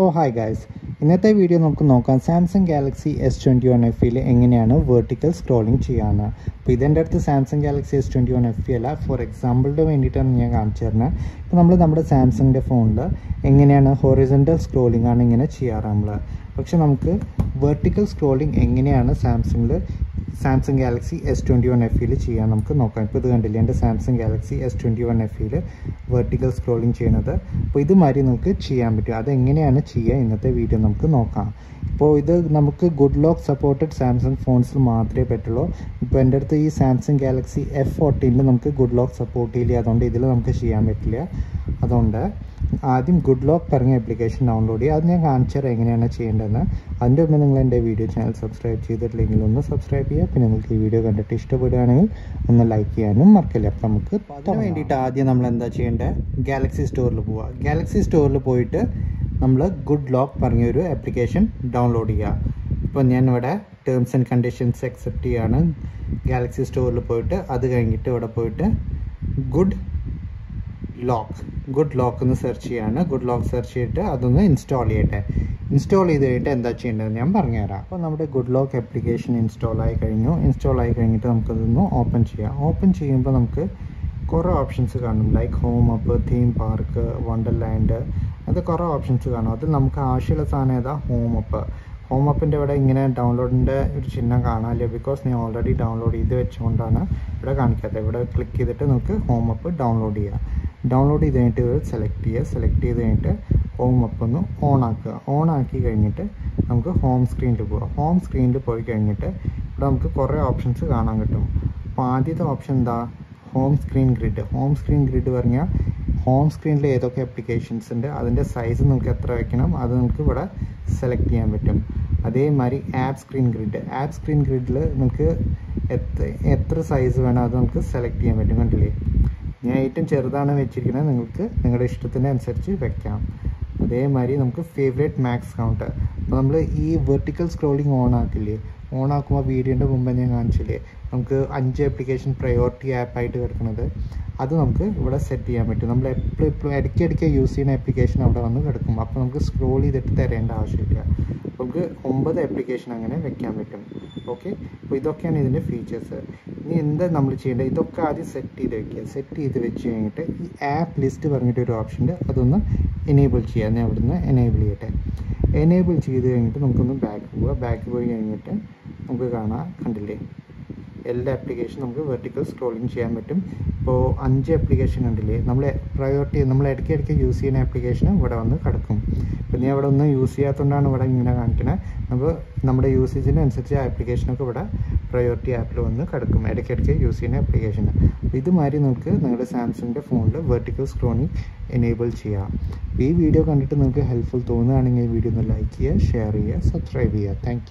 Oh hi guys, ഇന്നത്തെ video നമുക്ക് നോക്കാം സാംസങ് ഗാലക്സി S21FE എങ്ങനെയാണ് വെർട്ടിക്കൽ സ്ക്രോളിംഗ് ചെയ്യാന്ന്. അപ്പോൾ ഇതിൻ്റെ അടുത്ത് സാംസങ് ഗാലക്സി S21FE അല്ല, ഫോർ എക്സാമ്പിളിന് വേണ്ടിയിട്ടാണ് ഞാൻ കാണിച്ചു തരുന്നത്. ഇപ്പോൾ നമ്മൾ നമ്മുടെ സാംസങ്ങിൻ്റെ ഫോണിൽ എങ്ങനെയാണ് ഹൊറിസോണ്ടൽ സ്ക്രോളിംഗ് ആണ് ഇങ്ങനെ ചെയ്യാറ് നമ്മൾ. പക്ഷെ നമുക്ക് വെർട്ടിക്കൽ സ്ക്രോളിംഗ് എങ്ങനെയാണ് സാംസങ് ഗാലക്സി S21FE ചെയ്യാൻ നമുക്ക് നോക്കാം. ഇപ്പോൾ ഇത് കണ്ടില്ലേ, എൻ്റെ Samsung Galaxy S21FE vertical scrolling ചെയ്യുന്നത്. അപ്പോൾ ഇതുമാതിരി നമുക്ക് ചെയ്യാൻ പറ്റും. അതെങ്ങനെയാണ് ചെയ്യുക ഇന്നത്തെ വീഡിയോ നമുക്ക് നോക്കാം. ഇപ്പോൾ ഇത് നമുക്ക് ഗുഡ് ലോക്ക് സപ്പോർട്ടഡ് സാംസങ് ഫോൺസിൽ മാത്രമേ പറ്റുള്ളൂ. ഇപ്പോൾ എൻ്റെ അടുത്ത് ഈ സാംസങ് ഗാലക്സി F14 നമുക്ക് ഗുഡ് ലോക്ക് സപ്പോർട്ട് ചെയ്യില്ല, അതുകൊണ്ട് ഇതിൽ നമുക്ക് ചെയ്യാൻ പറ്റില്ല. അതുകൊണ്ട് ആദ്യം ഗുഡ് ലോക്ക് പറഞ്ഞ ആപ്ലിക്കേഷൻ ഡൗൺലോഡ് ചെയ്യുക. അത് ഞാൻ കാണിച്ചു തരാം എങ്ങനെയാണ് ചെയ്യേണ്ടതെന്ന്. അതിൻ്റെ മുമ്പ് നിങ്ങൾ എൻ്റെ വീഡിയോ ചാനൽ സബ്സ്ക്രൈബ് ചെയ്തിട്ടില്ലെങ്കിൽ ഒന്ന് സബ്സ്ക്രൈബ് ചെയ്യുക. പിന്നെ നിങ്ങൾക്ക് ഈ വീഡിയോ കണ്ടിട്ട് ഇഷ്ടപ്പെടുകയാണെങ്കിൽ ഒന്ന് ലൈക്ക് ചെയ്യാനും മറക്കില്ല. അപ്പോൾ നമുക്ക് അതിന് വേണ്ടിയിട്ട് ആദ്യം നമ്മൾ എന്താ ചെയ്യേണ്ടത്, ഗാലക്സി സ്റ്റോറിൽ പോവുക. ഗാലക്സി സ്റ്റോറിൽ പോയിട്ട് നമ്മൾ ഗുഡ് ലോക്ക് പറഞ്ഞൊരു ആപ്ലിക്കേഷൻ ഡൗൺലോഡ് ചെയ്യുക. ഇപ്പോൾ ഞാൻ ഇവിടെ ടേംസ് ആൻഡ് കണ്ടീഷൻസ് അക്സെപ്റ്റ് ചെയ്യുകയാണ്. ഗാലക്സി സ്റ്റോറിൽ പോയിട്ട് അത് കഴിഞ്ഞിട്ട് ഇവിടെ പോയിട്ട് ഗുഡ് ലോക്ക് എന്ന് സെർച്ച് ചെയ്യാണ്. ഗുഡ് ലോക്ക് സെർച്ച് ചെയ്തിട്ട് അതൊന്ന് ഇൻസ്റ്റാൾ ചെയ്യട്ടെ. ഇൻസ്റ്റാൾ ചെയ്ത് കഴിഞ്ഞിട്ട് എന്താ ചെയ്യേണ്ടത് ഞാൻ പറഞ്ഞുതരാം. അപ്പോൾ നമ്മുടെ ഗുഡ് ലോക്ക് ആപ്ലിക്കേഷൻ ഇൻസ്റ്റാൾ ആയി കഴിഞ്ഞിട്ട് നമുക്കതൊന്ന് ഓപ്പൺ ചെയ്യാം. ഓപ്പൺ ചെയ്യുമ്പോൾ നമുക്ക് കുറേ ഓപ്ഷൻസ് കാണും, like home up, theme park, Wonderland, അത് കുറേ ഓപ്ഷൻസ് കാണും. അതിൽ നമുക്ക് ആവശ്യമുള്ള സാധനം ഏതാ, ഹോം അപ്പിൻ്റെ ഇവിടെ ഇങ്ങനെ ഡൗൺലോഡിൻ്റെ ഒരു ചിഹ്നം കാണാനില്ല, ബിക്കോസ് ഞാൻ ഓൾറെഡി ഡൗൺലോഡ് ചെയ്ത് വെച്ചുകൊണ്ടാണ് ഇവിടെ കാണിക്കാത്തത്. ഇവിടെ ക്ലിക്ക് ചെയ്തിട്ട് നമുക്ക് ഹോം അപ്പ് ഡൗൺലോഡ് ചെയ്യാം. ഡൗൺലോഡ് ചെയ്ത് കഴിഞ്ഞിട്ട് സെലക്ട് ചെയ്ത് കഴിഞ്ഞിട്ട് ഹോം അപ്പ് ഒന്ന് ഓൺ ആക്കി കഴിഞ്ഞിട്ട് നമുക്ക് ഹോം സ്ക്രീനിൽ പോകാം. ഹോം സ്ക്രീനിൽ പോയി കഴിഞ്ഞിട്ട് ഇവിടെ നമുക്ക് കുറേ ഓപ്ഷൻസ് കാണാൻ കിട്ടും. അപ്പോൾ ആദ്യത്തെ ഓപ്ഷൻ എന്താ, ഹോം സ്ക്രീൻ ഗ്രിഡ് പറഞ്ഞാൽ ഹോം സ്ക്രീനിൽ ഏതൊക്കെ ആപ്ലിക്കേഷൻസ് ഉണ്ട് അതിൻ്റെ സൈസ് നമുക്ക് എത്ര വയ്ക്കണം അത് നമുക്ക് ഇവിടെ സെലക്ട് ചെയ്യാൻ പറ്റും. അതേമാതിരി ആപ്പ് സ്ക്രീൻ ഗ്രിഡിൽ നമുക്ക് എത്ര സൈസ് വേണം അത് നമുക്ക് സെലക്ട് ചെയ്യാൻ പറ്റും. കണ്ടില്ലേ, ഞാൻ ഏറ്റവും ചെറുതാണ് വെച്ചിരിക്കുന്നത്, നിങ്ങൾക്ക് നിങ്ങളുടെ ഇഷ്ടത്തിന് അനുസരിച്ച് വെക്കാം. അതേമാതിരി നമുക്ക് ഫേവറേറ്റ് മാക്സ് കൗണ്ട്. അപ്പോൾ നമ്മൾ ഈ വെർട്ടിക്കൽ സ്ക്രോളിംഗ് ഓൺ ആക്കുമ്പോൾ വീഡിയോൻ്റെ മുമ്പ് ഞാൻ കാണിച്ചില്ലേ, നമുക്ക് 5 ആപ്ലിക്കേഷൻ പ്രയോറിറ്റി ആപ്പായിട്ട് കിടക്കുന്നത്, അത് നമുക്ക് ഇവിടെ സെറ്റ് ചെയ്യാൻ പറ്റും. നമ്മൾ എപ്പോഴും ഇടയ്ക്കിടയ്ക്ക് യൂസ് ചെയ്യുന്ന ആപ്ലിക്കേഷൻ അവിടെ വന്ന് കിടക്കും. അപ്പോൾ നമുക്ക് സ്ക്രോൾ ചെയ്തിട്ട് തരേണ്ട ആവശ്യമില്ല. നമുക്ക് 9 ആപ്ലിക്കേഷൻ അങ്ങനെ വെക്കാൻ പറ്റും. ഓക്കെ, അപ്പോൾ ഇതൊക്കെയാണ് ഇതിൻ്റെ ഫീച്ചേഴ്സ്. ഇനി എന്താ നമ്മൾ ചെയ്യേണ്ടത്, ഇതൊക്കെ ആദ്യം സെറ്റ് ചെയ്ത് വെച്ച് കഴിഞ്ഞിട്ട് ഈ ആപ്പ് ലിസ്റ്റ് പറഞ്ഞിട്ടൊരു ഓപ്ഷൻ ഉണ്ട്, അതൊന്ന് എനേബിൾ ചെയ്യാം. ഞാൻ ഇവിടുന്ന് എനേബിൾ ചെയ്യട്ടെ. എനേബിൾ ചെയ്ത് കഴിഞ്ഞിട്ട് നമുക്കൊന്ന് ബാക്ക് പോയി കഴിഞ്ഞിട്ട് നമുക്ക് കണ്ടില്ലേ, എല്ലാ ആപ്ലിക്കേഷൻ നമുക്ക് വെർട്ടിക്കൽ സ്ക്രോളിംഗ് ചെയ്യാൻ പറ്റും. ഇപ്പോൾ 5 ആപ്ലിക്കേഷൻ കണ്ടില്ലേ, നമ്മൾ ഇടയ്ക്കിടയ്ക്ക് യൂസ് ചെയ്യുന്ന ആപ്ലിക്കേഷൻ ഇവിടെ വന്ന് കിടക്കും. ഇപ്പോൾ ഞാൻ ഇവിടെ ഒന്നും യൂസ് ചെയ്യാത്തതുകൊണ്ടാണ് ഇവിടെ ഇങ്ങനെ കാണിക്കുന്നത്. നമുക്ക് നമ്മുടെ യൂസേജിനനുസരിച്ച് ആപ്ലിക്കേഷനൊക്കെ ഇവിടെ പ്രയോറിറ്റി ആപ്പിൽ വന്ന് കിടക്കും, ഇടയ്ക്കിടയ്ക്ക് യൂസ് ചെയ്യുന്ന ആപ്ലിക്കേഷൻ. അപ്പോൾ ഇതുമാതിരി നമുക്ക് നിങ്ങളുടെ സാംസങ്ങിൻ്റെ ഫോണിൽ വെർട്ടിക്കൽ സ്ക്രോളിംഗ് എനേബിൾ ചെയ്യാം. ഈ വീഡിയോ കണ്ടിട്ട് നിങ്ങൾക്ക് ഹെൽപ്ഫുൾ തോന്നുകയാണെങ്കിൽ ഈ വീഡിയോ ഒന്ന് ലൈക്ക് ചെയ്യുക, ഷെയർ ചെയ്യുക, സബ്സ്ക്രൈബ് ചെയ്യുക. താങ്ക്